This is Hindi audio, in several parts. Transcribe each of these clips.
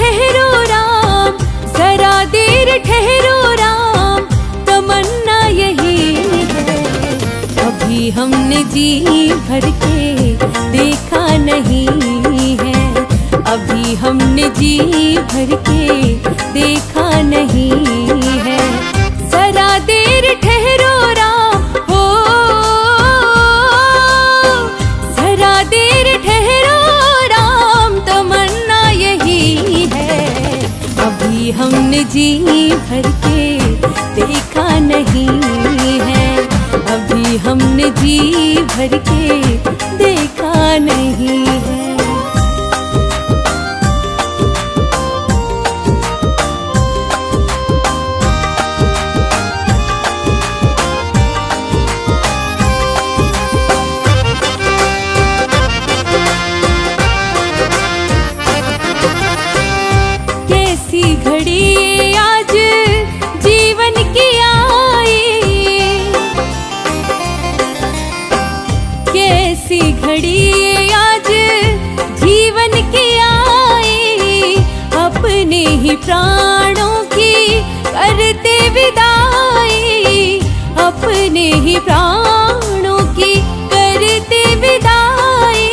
ठहरो राम, जरा देर ठहरो राम, तमन्ना यही है। अभी हमने जी भर के देखा नहीं है, अभी हमने जी भर के देखा नहीं है। जरा देर ठहरो राम, हो जरा देर ठहरो राम, तमन्ना यही है। अभी हमने जी भर के देखा नहीं है, अभी हमने जी भर के देखा नहीं है। घड़ी आज जीवन की आई, कैसी घड़ी आज जीवन की आई, अपने ही प्राणों की करते विदाई, अपने ही प्राणों की करते विदाई।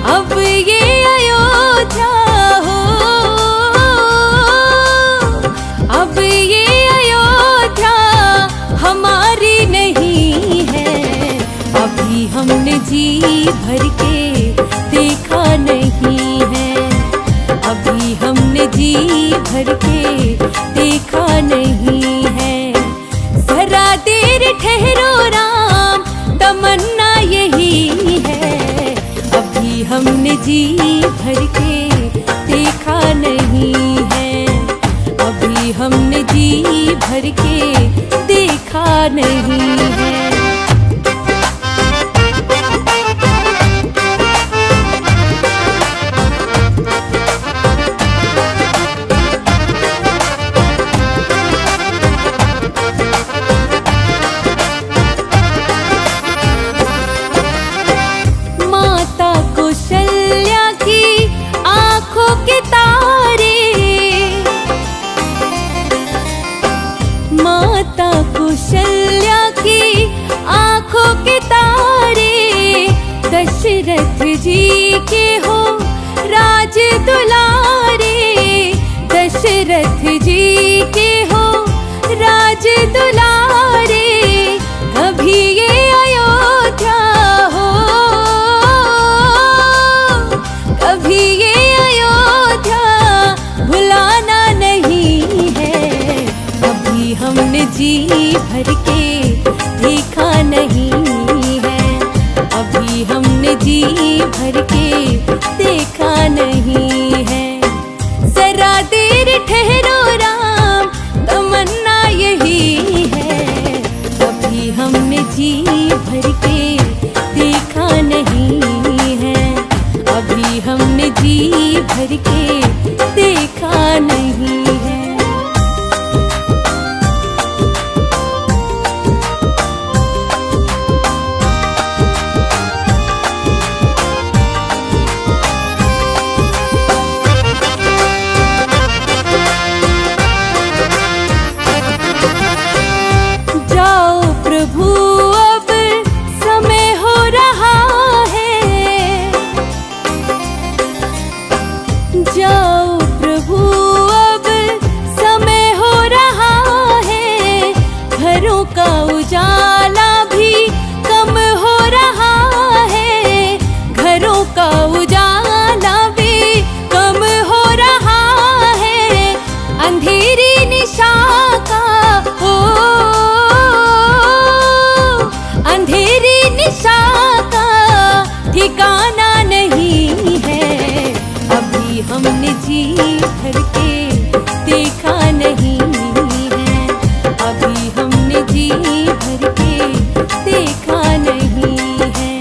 अब ये अयोध्या हो, अब ये अयोध्या हमारी नहीं है। अभी हमने जी भर के देखा नहीं है, अभी हमने जी भर के देखा नहीं है। जरा देर ठहरो राम, तमन्ना यही है। अभी हमने जी भर के देखा नहीं है, अभी हमने जी भर के देखा नहीं है। माता कौशल्या की आंखों के तारे, माता कौशल्या की आंखों के तारे, दशरथ जी के हो राज दुलारे, दशरथ जी के हो राज दुलारे। कभी ये अयोध्या हो, कभी ये अयोध्या भुलाना नहीं है। अभी हमने जी भर के देखा नहीं है, अभी हमने जी भर के देखा नहीं है। जरा देर ठहरो राम, तमन्ना यही है। अभी हमने जी भर के देखा नहीं है, अभी हमने जी भर के देखा नहीं है। जाओ प्रभु अब समय हो रहा है, जाओ प्रभु अब समय हो रहा है। घरों का उजाला भी कम हो रहा है, घरों का उजाला भी कम हो रहा है। अंधेरी निशा का हो, अंधेरी निशा का ठिकाना नहीं है। अभी हमने जी भर के देखा नहीं है, अभी हमने जी भर के देखा नहीं है।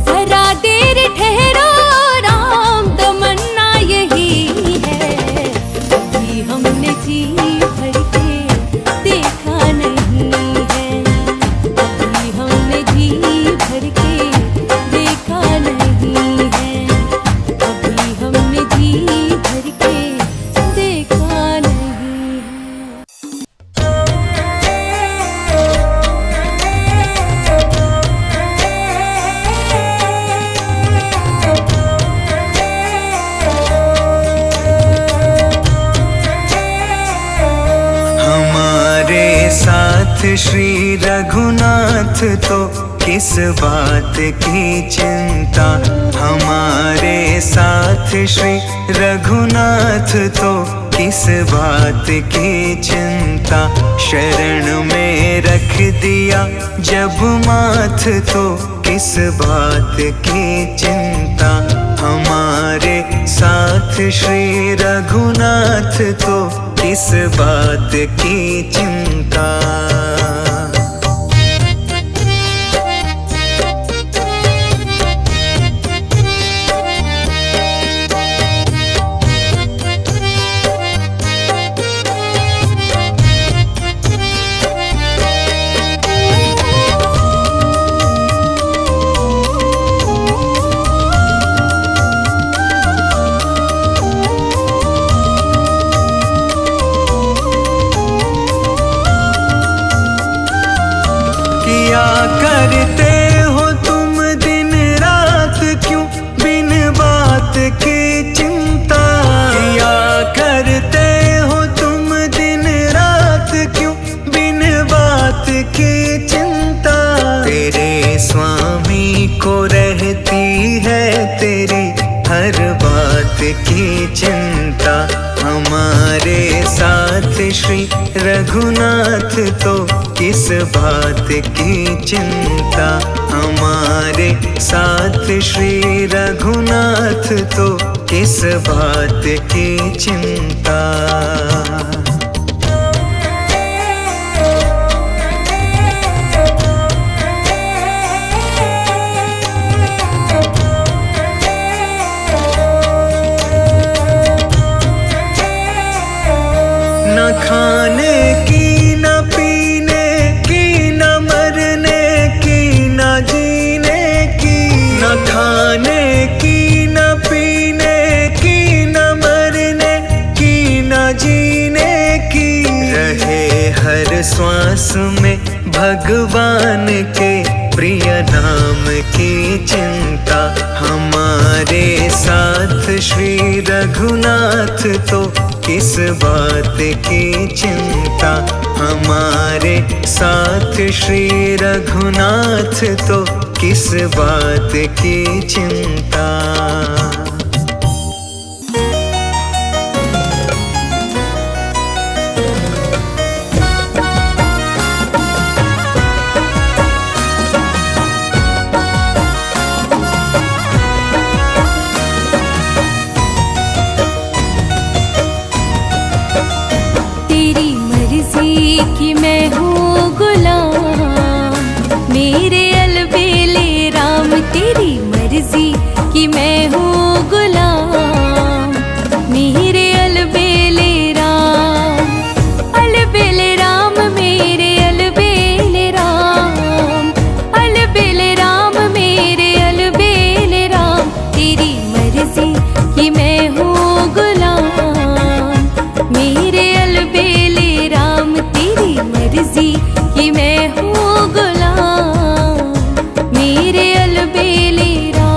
जरा देर ठहरो राम, तमन्ना यही है। अभी हमने जी भर के देखा नहीं है, अभी हमने जी भर के देखा नहीं है, अभी हमने जी भर के श्री रघुनाथ तो किस बात की चिंता। हमारे साथ श्री रघुनाथ तो किस बात की चिंता। शरण में रख दिया जब माथ तो किस बात की चिंता। हमारे साथ श्री रघुनाथ तो किस बात की चिंता। किया करते हो तुम दिन रात क्यों बिन बात की चिंता। किया करते हो तुम दिन रात क्यों बिन बात की चिंता। तेरे स्वामी को रहती है तेरी हर बात की चिंता। हमारे साथ श्री रघुनाथ तो किस बात की चिंता। हमारे साथ श्री रघुनाथ तो किस बात की चिंता। न खाने की न पीने की न मरने की न जीने की। न खाने की न पीने की न मरने की न जीने की। रहे हर श्वास में भगवान के प्रिय नाम की चिंता। हमारे साथ श्री रघुनाथ तो किस बात की चिंता। हमारे साथ श्री रघुनाथ तो किस बात की चिंता। कि मैं हूँ गुलाम मेरे अलबेले राम। तेरी मर्जी कि मैं हूँ गुलाम मेरे अलबेले राम। अलबेले राम मेरे अलबेले राम। अलबेले राम मेरे अलबेले राम। तेरी मर्जी कि मैं हूँ गुलाम मेरे अलबेले राम। तेरी मर्जी कि मैं हूँ गुलाम मेरे अलबेले राम।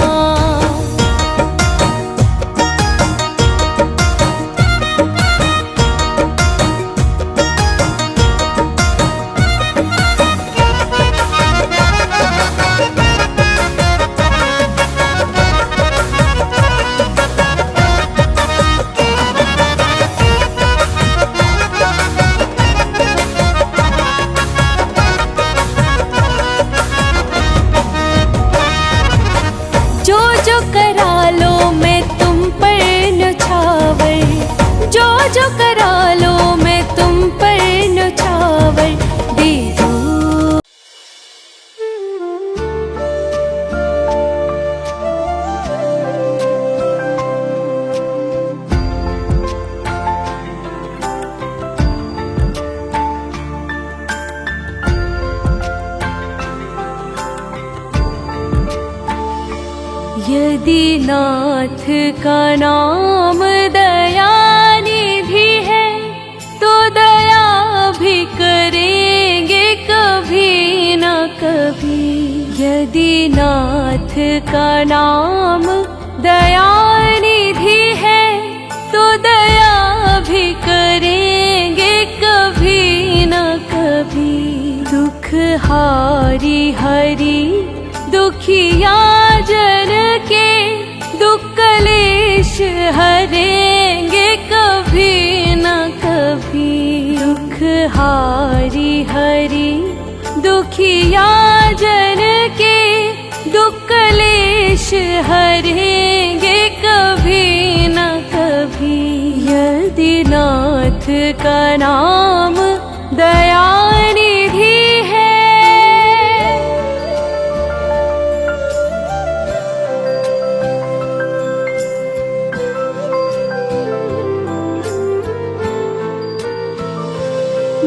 जो करा लो मैं तुम पर न्यौछावर। जो करा लो मैं तुम पर न्यौछावर दे दो। यदि नाथ का नाम दयानिधि है तो दया भी करेंगे कभी न कभी। यदि नाथ का नाम दयानिधि है तो दया भी करेंगे कभी न कभी। हारी हरि दुखिया जन के दुख कलेश हरेंगे कभी न कभी। दुख हारी हरि दुखिया जन के दुख कलेश हरेंगे कभी न कभी। यदि नाथ का नाम दयानिधि है,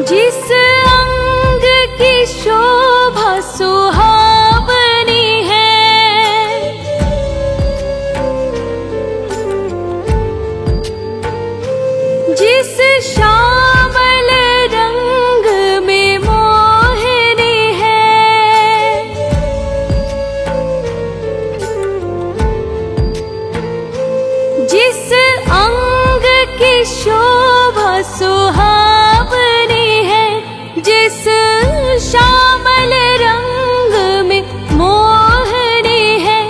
जिस अंग की शोभा सुहावनी है, जिस श्यामल रंग में मोहिनी है, जिस अंग की शोभा सुहावनी है, जिस श्यामल रंग में मोहिनी है,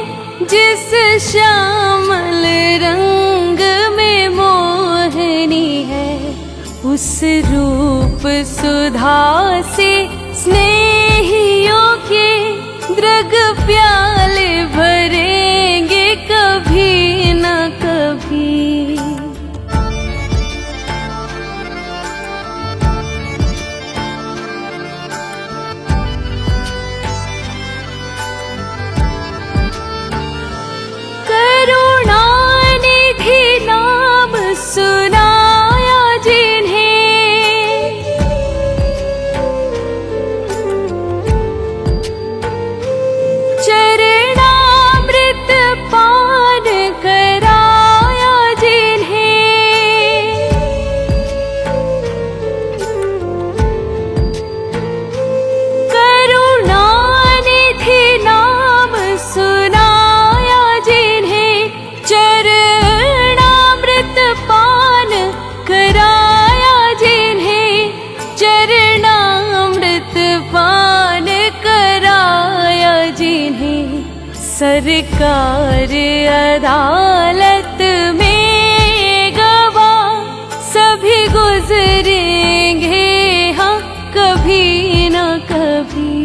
जिस श्यामल रंग में मोहिनी है, उस रूप सुधा से स्नेहियों के दृग प्याले भरेंगे कभी न कभी। करुणानिधि नाम सुनाया जिन्हें, चरणामृत पान कराया जिन्हें, करुणानिधि नाम सुनाया जिन्हें, चरणामृत पान कराया जिन्हें, चरणामृत पान कराया जिन्हें, सरकार अदालत में गवाह सभी गुजरेंगे हाँ कभी न कभी।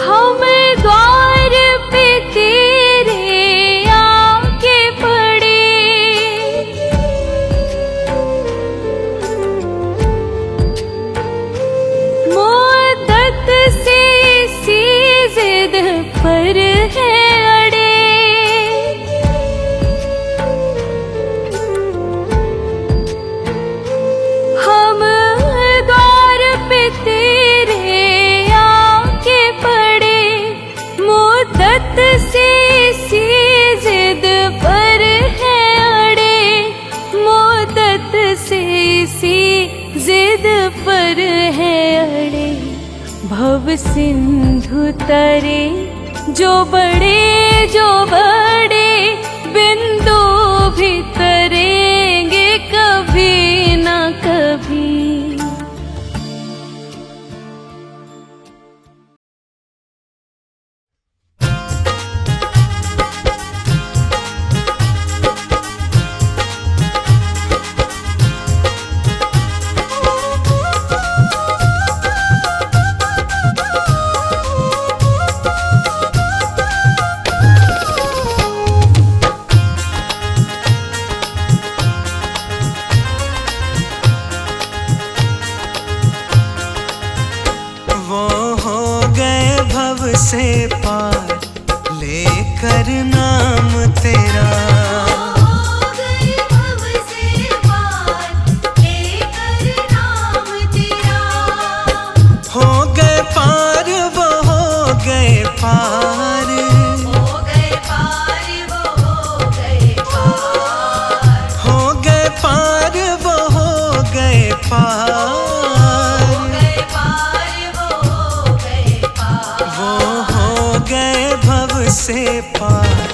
हम द्वार पे तेरे आके पड़े, मुद्दत से इसी जिद पर है अड़े, हम द्वार पे तेरे आके पड़े, मुद्दत से इसी जिद पर है अड़े, मुद्दत से इसी जिद पर है अड़े। भव सिंधु तरे जो बड़े बिंदु भी तरेंगे कभी न कभी। से पार लेकर नाम तेरा, हो गए भव से पार लेकर नाम तेरा, हो गए पार वो हो गए पार, हो गए पार वो हो गए पार, हो गए पार वो हो गए पार, से पार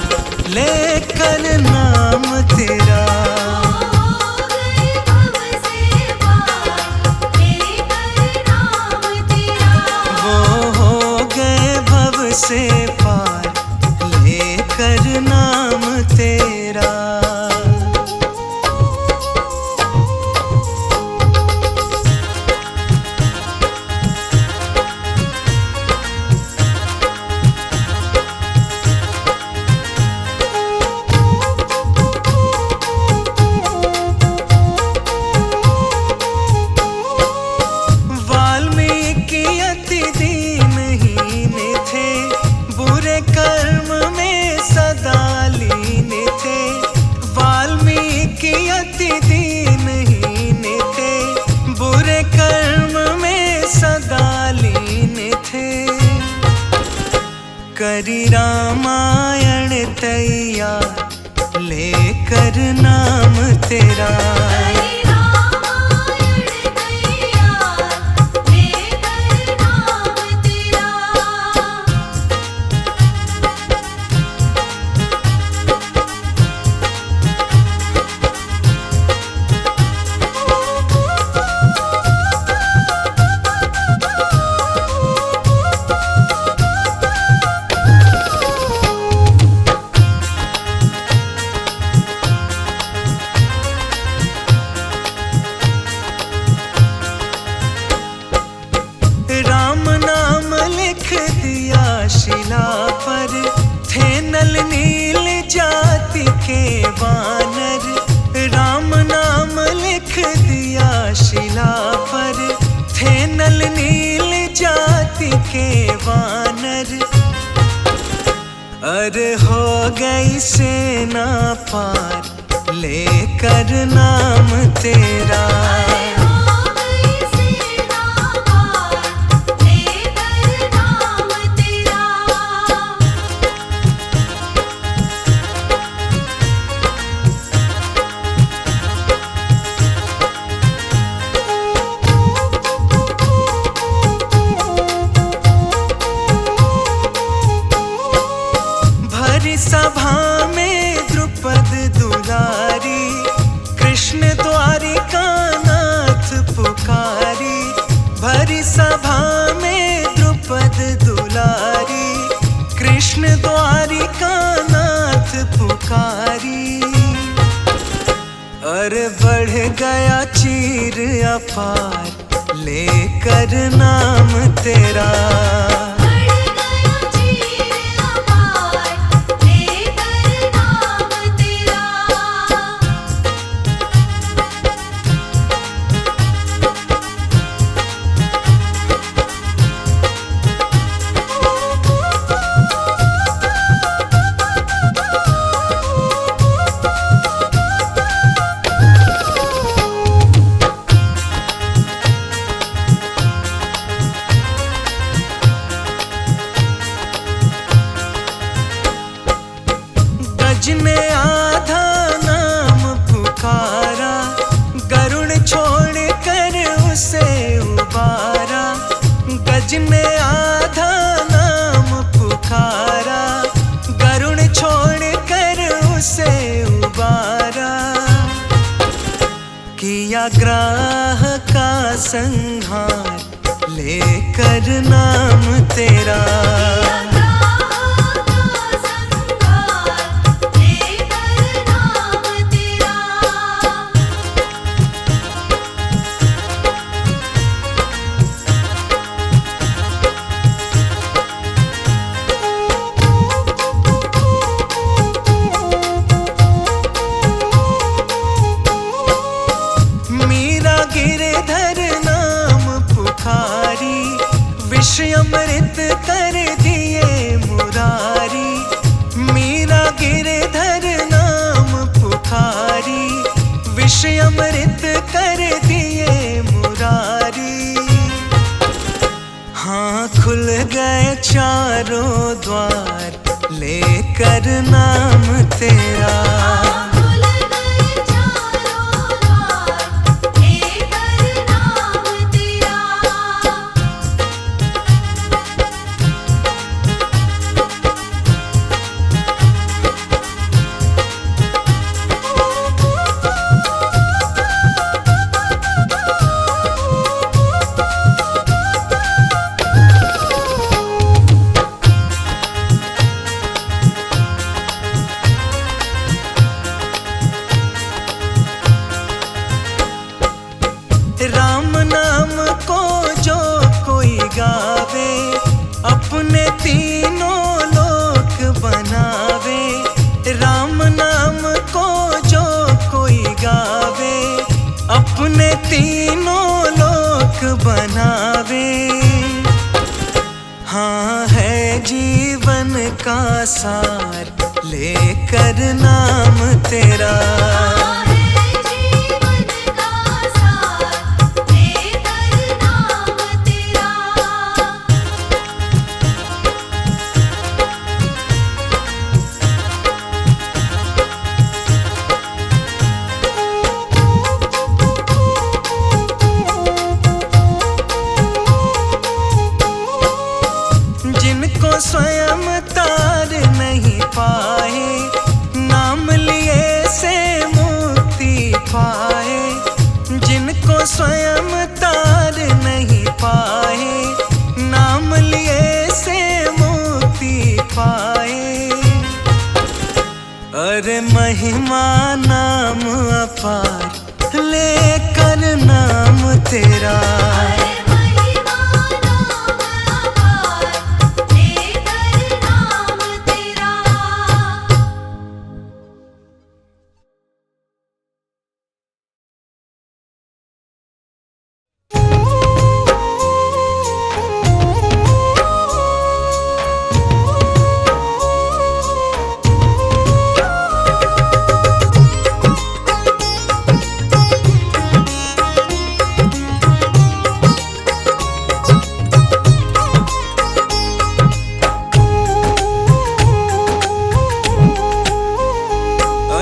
लेकर नाम तेरा, हो गए भव से पार लेकर नाम तेरा। वाल्मीकि अति दीनहीन थे, बुरे कर्म में सदा लीन थे। वाल्मीकि अति दीनहीन थे, बुरे कर्म में सदा लीन थे। करी रामायण तैयार लेकर नाम तेरा। हरि रामायण तैयार लेकर नाम तेरा। राम नाम लिख दिया शिला पर, थे नल नील जाति के वानर। राम नाम लिख दिया शिला पर, थे नल नील जाति के वानर। अरे हो गई सेना पार लेकर नाम तेरा। हो गई सेना पार लेकर नाम तेरा। भरी सभा में द्रुपद दुलारी, कृष्ण द्वारिका नाथ पुकारी। भरी सभा में द्रुपद दुलारी, कृष्ण द्वारिका नाथ पुकारी। अरे बढ़ गया चीर अपार लेकर नाम तेरा। बढ़ गया चीर अपार लेकर नाम तेरा। गज ने आधा नाम पुकारा, गरुड़ छोड़ कर उसे उबारा। गज ने आधा नाम पुकारा, गरुड़ छोड़ कर उसे उबारा। किया ग्राह का संहार लेकर नाम तेरा। मीरा गिरधर नाम पुकारी, विष अमृत कर दिए मुरारी। मीरा गिरधर नाम पुकारी, विष अमृत कर दिए मुरारी। हाँ खुल गए चारों द्वार लेकर नाम तेरा। खुल गए चारों द्वार लेकर नाम तेरा। जीवन का सार लेकर नाम तेरा। है जीवन का सार लेकर नाम तेरा। जिनको स्वयं तार नहीं पाए, नाम लिए से मुक्ति पाए। जिनको स्वयं तार नहीं पाए, नाम लिए से मुक्ति पाए। अरे महिमा नाम अपार लेकर नाम तेरा। है महिमा नाम अपार लेकर नाम तेरा।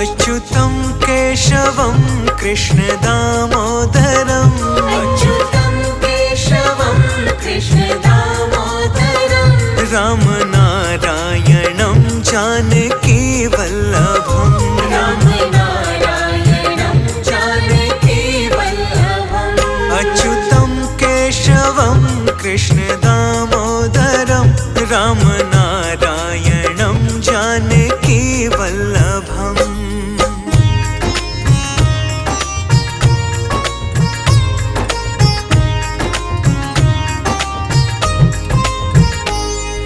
अच्युतं केशवं कृष्ण दामोदरम्। अच्युतं केशवं कृष्ण दामोदरं। राम नारायणं जानकी वल्लभम्। राम नारायणं जानकी वल्लभम्। अच्युतं केशवं कृष्ण दामोदरं। राम नारायणं जानकी वल्लभम्।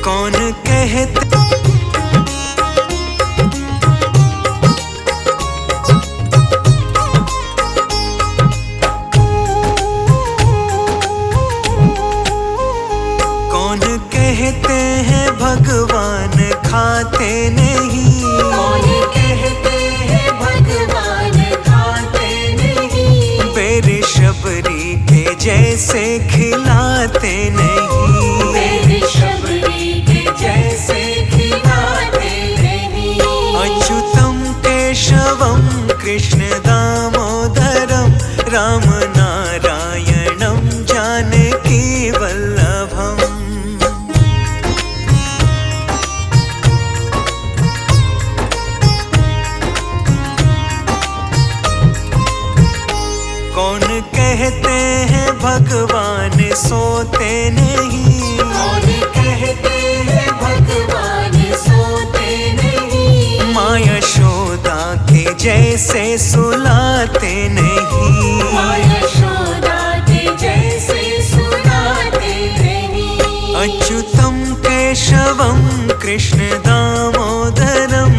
कौन कहते कौन कहते हैं भगवान खाते नहीं। कौन कहते हैं भगवान खाते नहीं। बेर शबरी के जैसे खिलाते नहीं। मेरी शबरी के जैसे खिलाते नहीं। अच्युतं केशवं कृष्ण दामोदरं। राम नारायणं जानकी वल्लभम्। कौन कहते हैं भगवान सोते नहीं। कौन कहते हैं भगवान सोते नहीं। माँ यशोदा के जैसे सुलाते नहीं। माँ यशोदा के जैसे सुनाते नहीं। अच्युतं केशवं कृष्ण दामोदरं।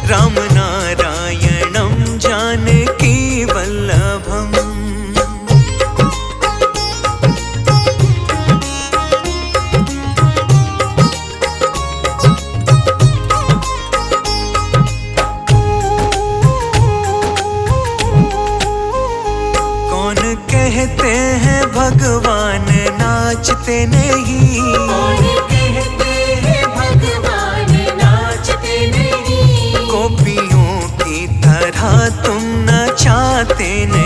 राम नारायणं जानकी वल्लभम्। कौन कहते हैं भगवान नाचते नहीं। कौन कहते हैं भगवान नाचते नहीं। गोपियों की तरह तुम नचाते नहीं।